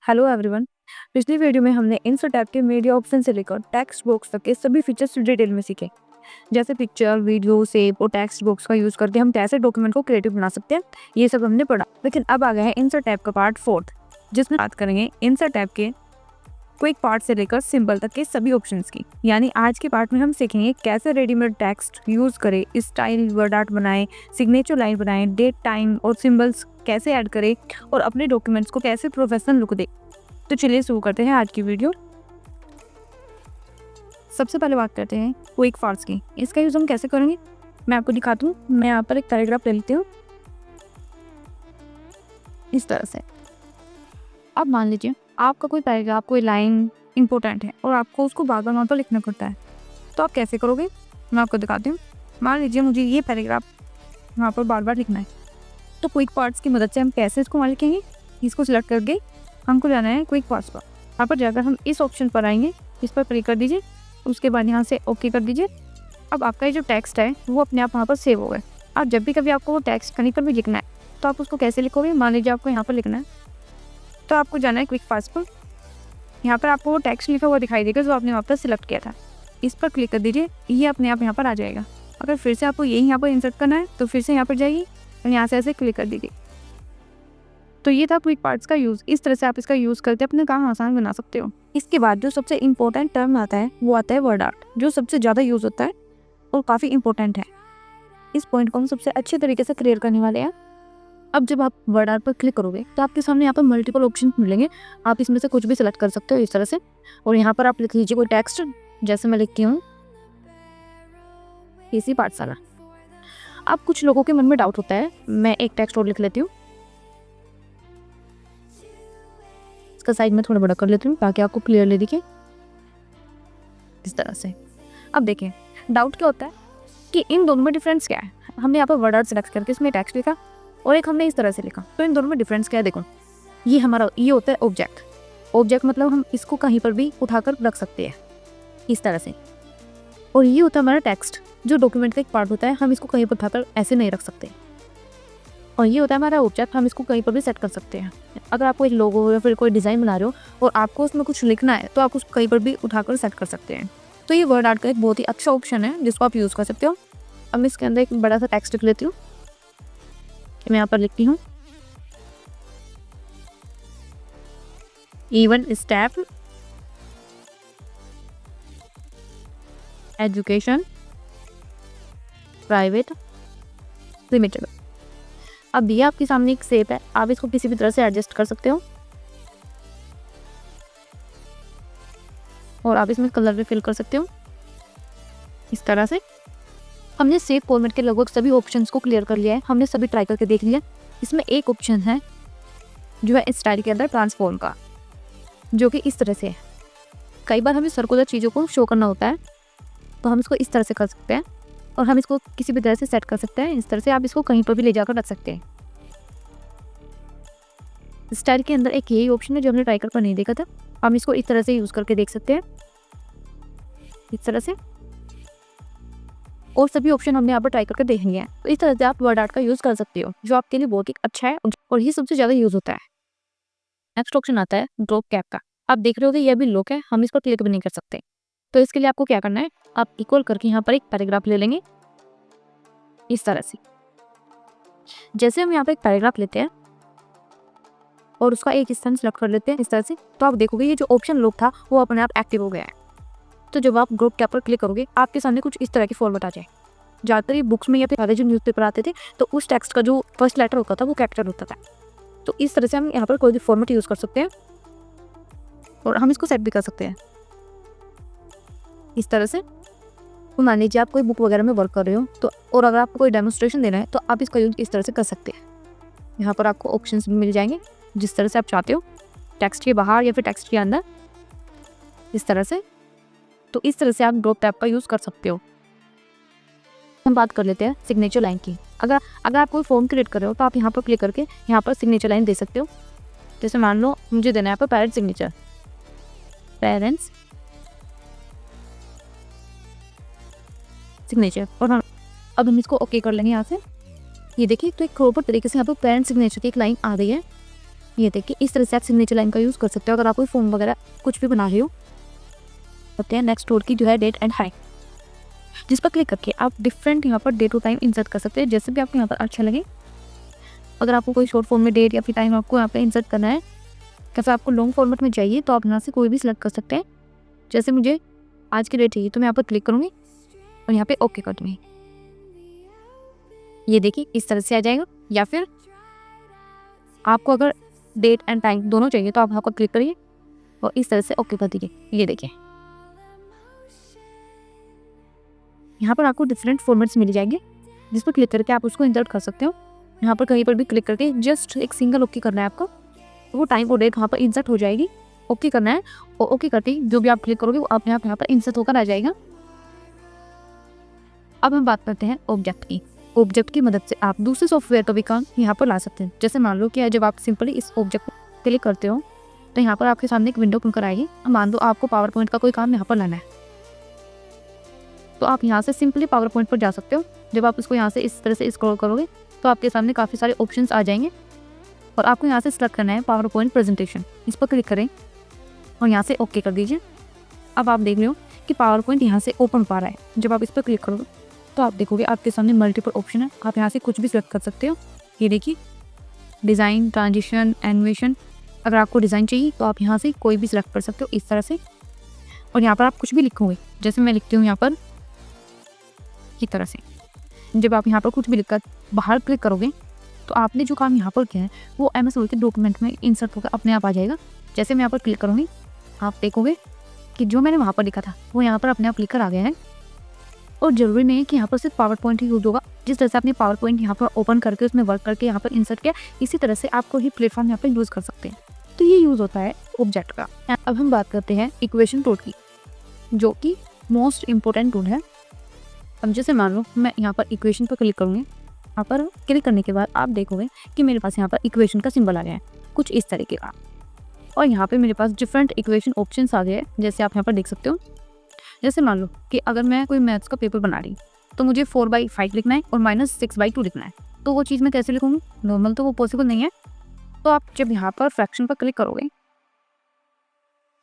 Hello everyone. पिछली video में हमने इंसर्ट टैब के मीडिया ऑप्शन से लेकर टेक्स्ट बॉक्स तक के सभी फीचर्स डिटेल में सीखे, जैसे पिक्चर, वीडियो, शेप और टेक्स्ट बॉक्स का यूज करके हम कैसे डॉक्यूमेंट को क्रिएटिव बना सकते हैं। ये सब हमने पढ़ा। लेकिन अब आ गया है इंसर्ट टैब का पार्ट 4, जिसमें बात करेंगे इंसर्ट टैब के क्विक पार्ट से लेकर सिंबल तक के सभी ऑप्शंस की। यानी आज के पार्ट में हम सीखेंगे कैसे रेडीमेड टेक्स्ट यूज करें, स्टाइल वर्ड आर्ट बनाएं, सिग्नेचर लाइन बनाएं, डेट, टाइम और सिंबल्स कैसे ऐड करें और अपने डॉक्यूमेंट्स को कैसे प्रोफेशनल लुक दें। तो चलिए शुरू करते हैं आज की वीडियो। सबसे पहले बात करते हैं क्विक पार्ट्स की। इसका यूज हम कैसे करेंगे मैं आपको दिखाती हूँ। मैं यहाँ पर एक पैराग्राफ ले लेती हूँ इस तरह से। अब मान लीजिए आपका कोई पैराग्राफ, कोई लाइन इंपॉर्टेंट है और आपको उसको बार बार वहाँ पर लिखना पड़ता है, तो आप कैसे करोगे मैं आपको दिखाती हूँ। मान लीजिए मुझे ये पैराग्राफ वहाँ पर बार बार लिखना है, तो क्विक पार्ट्स की मदद से हम कैसे इसको वहाँ लिखेंगे। इसको सिलेक्ट करके हमको जाना है क्विक पार्ट्स पर। यहाँ पर जाकर हम इस ऑप्शन पर आएंगे, इस पर क्लिक कर दीजिए, उसके बाद यहाँ से ओके कर दीजिए। अब आपका ये जो टेक्स्ट है वो अपने आप वहाँ पर सेव हो गया। अब जब भी कभी आपको वो टेक्स्ट कहीं पर भी लिखना है तो आप उसको कैसे लिखोगे। मान लीजिए आपको यहाँ पर लिखना है, तो आपको जाना है क्विक पार्ट्स पर। यहाँ पर आपको वो टेक्स्ट लिखा हुआ दिखाई देगा जो आपने वहाँ पर सिलेक्ट किया था। इस पर क्लिक कर दीजिए, ये अपने आप यहाँ पर आ जाएगा। अगर फिर से आपको यही यहाँ पर इंसर्ट करना है तो फिर से यहाँ पर जाइए और यहाँ से ऐसे क्लिक कर दीजिए। तो ये था क्विक पार्ट्स का यूज़। इस तरह से आप इसका यूज़ करके अपने काम आसान बना सकते हो। इसके बाद जो सबसे इम्पोर्टेंट टर्म आता है वो आता है वर्ड आर्ट, जो सबसे ज़्यादा यूज़ होता है और काफ़ी इंपॉर्टेंट है। इस पॉइंट को हम सबसे अच्छे तरीके से क्लियर करने वाले हैं। अब जब आप वर्ड आर्ट पर क्लिक करोगे तो आपके सामने यहाँ पर मल्टीपल ऑप्शन मिलेंगे। आप इसमें से कुछ भी सिलेक्ट कर सकते हो इस तरह से, और यहाँ पर आप लिख लीजिए कोई टेक्स्ट। जैसे मैं लिखती हूँ इसी पाठशाला। अब कुछ लोगों के मन में डाउट होता है, मैं एक टेक्स्ट और लिख लेती हूँ। इसका साइज में थोड़ा बड़ा कर लेती हूँ ताकि आपको क्लियरली दिखे इस तरह से। अब देखें डाउट क्या होता है कि इन दोनों में डिफरेंस क्या है। हमने यहाँ पर वर्ड आर्ट सेलेक्ट करके इसमें टेक्स्ट लिखा और एक हमने इस तरह से लिखा, तो इन दोनों में डिफरेंस क्या है। देखो ये हमारा ये होता है ऑब्जेक्ट। ऑब्जेक्ट मतलब हम इसको कहीं पर भी उठाकर रख सकते हैं इस तरह से, और ये होता है हमारा टेक्स्ट जो डॉक्यूमेंट का एक पार्ट होता है। हम इसको कहीं पर उठाकर ऐसे नहीं रख सकते। और ये होता है हमारा ऑब्जेक्ट, हम इसको कहीं पर भी सेट कर सकते हैं। अगर आपको एक लोगो या फिर कोई डिज़ाइन बना रहे हो और आपको उसमें कुछ लिखना है तो आप उसको कहीं पर भी उठाकर सेट कर सकते हैं। तो ये वर्ड आर्ट का एक बहुत ही अच्छा ऑप्शन है जिसको आप यूज़ कर सकते हो। अब मैं इसके अंदर एक बड़ा सा टेक्स्ट लिख लेती हूँ। मैं यहाँ पर लिखती हूँ even step education private limited. अब ये आपके सामने एक शेप है, आप इसको किसी भी तरह से एडजस्ट कर सकते हो और आप इसमें कलर भी फिल कर सकते हो इस तरह से। हमने शेप फॉर्मेट के लगभग सभी ऑप्शंस को क्लियर कर लिया है। हमने सभी ट्राई करके देख लिया। इसमें एक ऑप्शन है जो है स्टाइल के अंदर ट्रांसफॉर्म का, जो कि इस तरह से है। कई बार हमें सर्कुलर चीज़ों को शो करना होता है तो हम इसको इस तरह से कर सकते हैं और हम इसको किसी भी तरह से सेट कर सकते हैं इस तरह से। आप इसको कहीं पर भी ले जाकर रख सकते हैं। स्टाइल के अंदर एक यही ऑप्शन है जो हमने ट्राई करके नहीं देखा था। हम इसको इस तरह से यूज़ करके देख सकते हैं इस तरह से, और सभी ऑप्शन हमने यहाँ पर ट्राई करके देख लिए हैं। तो इस तरह से आप वर्ड आर्ट का यूज़ कर सकते हो, जो आपके लिए बहुत ही अच्छा है और ये सबसे ज़्यादा यूज़ होता है। नेक्स्ट ऑप्शन आता है ड्रॉप कैप का। आप देख रहे हो कि यह भी लॉक है, हम इस पर क्लिक भी नहीं कर सकते। तो इसके लिए आपको क्या करना है, आप इक्वल करके यहाँ पर एक पैराग्राफ ले लेंगे इस तरह से। जैसे हम यहाँ पर एक पैराग्राफ लेते हैं और उसका एक स्थान सेलेक्ट कर लेते हैं इस तरह से, तो आप देखोगे ये जो ऑप्शन लॉक था वो अपने आप एक्टिव हो गया है। तो जब आप ड्रॉप कैप पर क्लिक करोगे आपके सामने कुछ इस तरह की फॉर्मेट आ जाए। ज़्यादातर ये बुक्स में या फिर पहले जो न्यूज़पेपर आते थे तो उस टेक्स्ट का जो फर्स्ट लेटर होता था वो कैपिटल होता था। तो इस तरह से हम यहाँ पर कोई भी फॉर्मेट यूज़ कर सकते हैं और हम इसको सेट भी कर सकते हैं इस तरह से। तो मान लीजिए आप कोई बुक वगैरह में वर्क कर रहे हो तो, और अगर आपको कोई डेमोन्स्ट्रेशन देना है तो आप इसका यूज़ इस तरह से कर सकते हैं। यहाँ पर आपको ऑप्शंस भी मिल जाएंगे जिस तरह से आप चाहते हो, टेक्स्ट के बाहर या फिर टेक्स्ट के अंदर इस तरह से। तो इस तरह से आप ड्रॉप टैब का यूज़ कर सकते हो। हम बात कर लेते हैं सिग्नेचर लाइन की। अगर आप कोई फॉर्म क्रिएट कर रहे हो तो आप यहाँ पर क्लिक करके यहाँ पर सिग्नेचर लाइन दे सकते हो। जैसे मान लो मुझे देना है यहाँ पर पेरेंट्स सिग्नेचर, पेरेंट्स सिग्नेचर, और अब हम इसको ओके कर लेंगे यहाँ से। ये देखिए तो एक प्रॉपर तरीके से यहाँ पर पेरेंट्स सिग्नेचर की एक लाइन आ रही है। ये देखिए इस तरह से आप सिग्नेचर लाइन का यूज़ कर सकते हो अगर आप कोई फॉर्म वगैरह कुछ भी बना रहे हो। होते हैं नेक्स्ट रोड की जो है डेट एंड टाइम, जिस पर क्लिक करके आप डिफरेंट यहाँ पर डेट और टाइम इंसर्ट कर सकते हैं जैसे भी आपको यहाँ पर अच्छा लगे। अगर आपको कोई शॉर्ट फॉर्म में डेट या फिर टाइम आपको यहाँ पर इंसर्ट करना है, कैसे आपको लॉन्ग फॉर्मेट में चाहिए तो आप यहाँ से कोई भी सिलेक्ट कर सकते हैं। जैसे मुझे आज की डेट चाहिए तो मैं यहाँ पर क्लिक करूँगी और यहाँ पे ओके कर दूँगी। ये देखिए इस तरह से आ जाएगा। या फिर आपको अगर डेट एंड टाइम दोनों चाहिए तो आप यहाँ पर क्लिक करिए और इस तरह से ओके कर दीजिए। ये देखिए यहाँ पर आपको डिफरेंट फॉर्मेट्स मिल जाएंगे जिस पर क्लिक करके आप उसको इंसर्ट कर सकते हो। यहाँ पर कहीं पर भी क्लिक करके जस्ट एक सिंगल ओके करना है आपको, तो वो टाइम और डेट वहाँ पर इंसर्ट हो जाएगी। ओके करना है और ओके करते ही जो भी आप क्लिक करोगे वो अपने आप यहाँ पर इंसर्ट होकर आ जाएगा। अब हम बात करते हैं ऑब्जेक्ट की। ऑब्जेक्ट की मदद से आप दूसरे सॉफ्टवेयर का भी काम यहाँ पर ला सकते हैं। जैसे मान लो कि जब आप सिंपली इस ऑब्जेक्ट पर क्लिक करते हो तो यहाँ पर आपके सामने एक विंडो खुलकर आएगी। मान लो आपको पावर पॉइंट का कोई काम यहाँ पर लाना है तो आप यहाँ से सिंपली पावर पॉइंट पर जा सकते हो। जब आप इसको यहाँ से इस तरह से स्क्रॉल करोगे तो आपके सामने काफ़ी सारे ऑप्शंस आ जाएंगे और आपको यहाँ से सिलेक्ट करना है पावर पॉइंट प्रेजेंटेशन। इस पर क्लिक करें और यहाँ से ओके कर दीजिए। अब आप देख रहे हो कि पावर पॉइंट यहाँ से ओपन पा रहा है। जब आप इस पर क्लिक करोगे तो आप देखोगे आपके सामने मल्टीपल ऑप्शन है, आप यहाँ से कुछ भी सिलेक्ट कर सकते हो। ये देखिए डिज़ाइन, ट्रांजिशन, एनिमेशन। अगर आपको डिज़ाइन चाहिए तो आप यहाँ से कोई भी सिलेक्ट कर सकते हो इस तरह से। और यहाँ पर आप कुछ भी लिखोगे, जैसे मैं लिखती हूँ यहाँ पर की तरह से। जब आप यहाँ पर कुछ भी लिखकर बाहर क्लिक करोगे तो आपने जो काम यहाँ पर किया है वो MS वर्ड के डॉक्यूमेंट में इंसर्ट होकर अपने आप आ जाएगा। जैसे मैं यहाँ पर क्लिक करूँगी आप देखोगे कि जो मैंने वहाँ पर लिखा था वो यहाँ पर अपने आप लिखकर आ गया है। और ज़रूरी नहीं है कि यहाँ पर सिर्फ पावर पॉइंट ही यूज़ होगा। जिस तरह से आपने पावर पॉइंट यहाँ पर ओपन करके उसमें वर्क करके यहाँ पर इंसर्ट किया, इसी तरह से आप कोई प्लेटफॉर्म यहाँ पर यूज़ कर सकते हैं। तो ये यूज़ होता है ऑब्जेक्ट का। अब हम बात करते हैं इक्वेशन टूल की, जो कि मोस्ट इम्पोर्टेंट टूल है। अब जैसे मान लो मैं यहाँ पर इक्वेशन पर क्लिक करूँगी, यहाँ पर क्लिक करने के बाद आप देखोगे कि मेरे पास यहाँ पर इक्वेशन का सिंबल आ गया है कुछ इस तरीके का। और यहाँ पे मेरे पास डिफरेंट इक्वेशन ऑप्शंस आ गए हैं, जैसे आप यहाँ पर देख सकते हो। जैसे मान लो कि अगर मैं कोई मैथ्स का पेपर बना रही तो मुझे 4/5 लिखना है और -6/2 लिखना है, तो वो चीज़ मैं कैसे लिखूँगी? नॉर्मल तो वो पॉसिबल नहीं है। तो आप जब यहाँ पर फ्रैक्शन पर क्लिक करोगे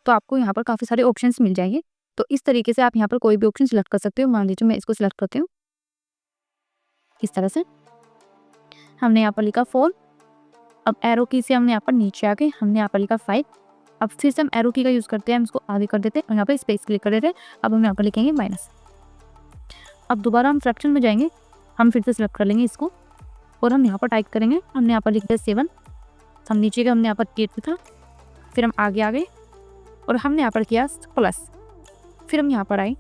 तो आपको यहाँ पर काफ़ी सारे ऑप्शंस मिल जाएंगे। तो इस तरीके से आप यहाँ पर कोई भी ऑप्शन सिलेक्ट कर सकते हो। मान लीजिए मैं इसको सिलेक्ट करती हूँ इस तरह से। हमने यहाँ पर लिखा 4, अब एरो की से हमने यहाँ पर नीचे आके हमने यहाँ पर लिखा 5। अब फिर से हम एरो की का यूज़ करते हैं, हम इसको आगे कर देते हैं और यहाँ पर स्पेस क्लिक कर देते हैं। अब हम यहाँ पर लिखेंगे माइनस। अब दोबारा हम फ्रैक्शन में जाएंगे, हम फिर से सिलेक्ट कर लेंगे इसको और हम यहाँ पर टाइप करेंगे। हमने यहाँ पर लिख दिया 7, हम नीचे का हमने यहाँ पर 8 लिखा, फिर हम आगे आ गए और हमने यहाँ पर किया प्लस। फिर हम यहाँ पर आए,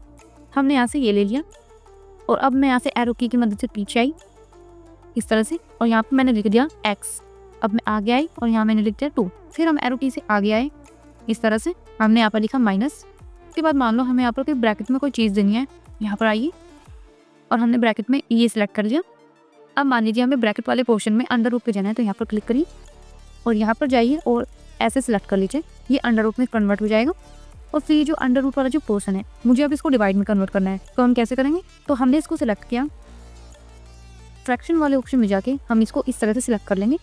हमने यहाँ से ये ले लिया और अब मैं यहाँ से एरो की मदद से पीछे आई इस तरह से और यहाँ पर मैंने लिख दिया x। अब मैं आगे आई और यहाँ मैंने लिख दिया 2। फिर हम एरो की से आगे आए इस तरह से, हमने यहाँ पर लिखा माइनस। उसके बाद मान लो हमें यहाँ पर कोई ब्रैकेट में कोई चीज़ देनी है, यहाँ पर आइए और हमने ब्रैकेट में ये सिलेक्ट कर लिया। अब मान लीजिए हमें ब्रैकेट वाले पोर्शन में अंडर रूट पे जाना है, तो यहाँ पर क्लिक करिए और यहाँ पर जाइए और ऐसे सिलेक्ट कर लीजिए, ये अंडर रूट में कन्वर्ट हो जाएगा। और फिर जो अंडर रूट वाला जो पोर्शन है मुझे अब इसको डिवाइड में कन्वर्ट करना है, तो हम कैसे करेंगे? तो हमने इसको सिलेक्ट किया, फ्रैक्शन वाले ऑप्शन में जाके हम इसको इस तरह से सिलेक्ट कर लेंगे।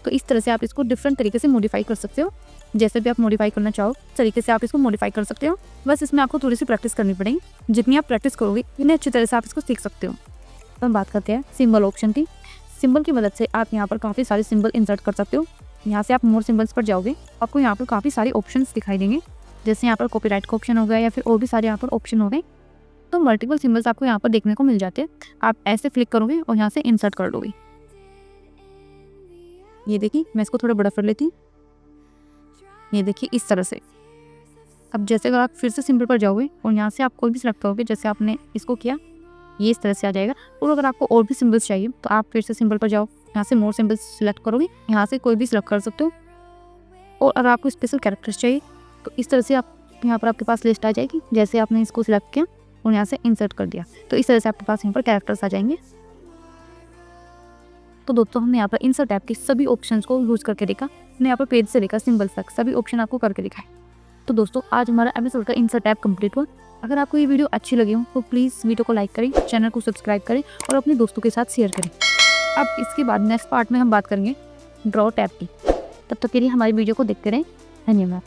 तो इस तरह से आप इसको डिफरेंट तरीके से मॉडिफाई कर सकते हो, जैसे भी आप मॉडिफाई करना चाहो उस तरीके से आप इसको मॉडिफाई कर सकते हो। बस इसमें आपको थोड़ी सी प्रैक्टिस करनी पड़ेगी, जितनी आप प्रैक्टिस करोगे इतनी अच्छी तरह से आप इसको सीख सकते हो। तो हम बात करते हैं सिंबल ऑप्शन की। सिंबल की मदद से आप यहाँ पर काफ़ी सारे सिंबल इंसर्ट कर सकते हो। यहाँ से आप मोर सिंबल्स पर जाओगे, आपको यहाँ पर काफ़ी सारे ऑप्शंस दिखाई देंगे, जैसे यहाँ पर कॉपीराइट का ऑप्शन हो गया या फिर और भी सारे यहाँ पर ऑप्शन हो गए। तो मल्टीपल सिंबल्स आपको यहाँ पर देखने को मिल जाते हैं। आप ऐसे क्लिक करोगे और यहाँ से इंसर्ट कर दोगे। ये देखिए मैं इसको थोड़ा बड़ा कर लेती हूँ, ये देखिए इस तरह से। अब जैसे अगर आप फिर से सिंबल पर जाओगे और यहाँ से आप कोई भी सिलेक्ट करोगे, जैसे आपने इसको किया, ये इस तरह से आ जाएगा। और अगर आपको और भी सिंबल्स चाहिए तो आप फिर से सिंबल पर जाओ, यहाँ से मोर सिंबल्स सिलेक्ट करोगे, यहाँ से कोई भी सिलेक्ट कर सकते हो। और अगर आपको स्पेशल कैरेक्टर्स चाहिए तो इस तरह से आप यहाँ पर आपके पास लिस्ट आ जाएगी। जैसे आपने इसको सिलेक्ट किया और यहाँ से इंसर्ट कर दिया, तो इस तरह से आपके पास यहाँ पर कैरेक्टर्स आ जाएंगे। तो दोस्तों हमने यहाँ पर इंसर्ट ऐप के सभी ऑप्शंस को यूज़ करके देखा। हमने यहाँ पर पेज से लेकर सिंबल तक सभी ऑप्शन आपको करके दिखाए। तो दोस्तों आज हमारा MS वर्ड का इंसर्ट ऐप कंप्लीट हुआ। अगर आपको ये वीडियो अच्छी लगी हो तो प्लीज़ वीडियो को लाइक करें, चैनल को सब्सक्राइब करें और अपने दोस्तों के साथ शेयर करें। अब इसके बाद नेक्स्ट पार्ट में हम बात करेंगे ड्रॉ टैब की। तब तक के लिए हमारी वीडियो को देखते रहें। धन्यवाद।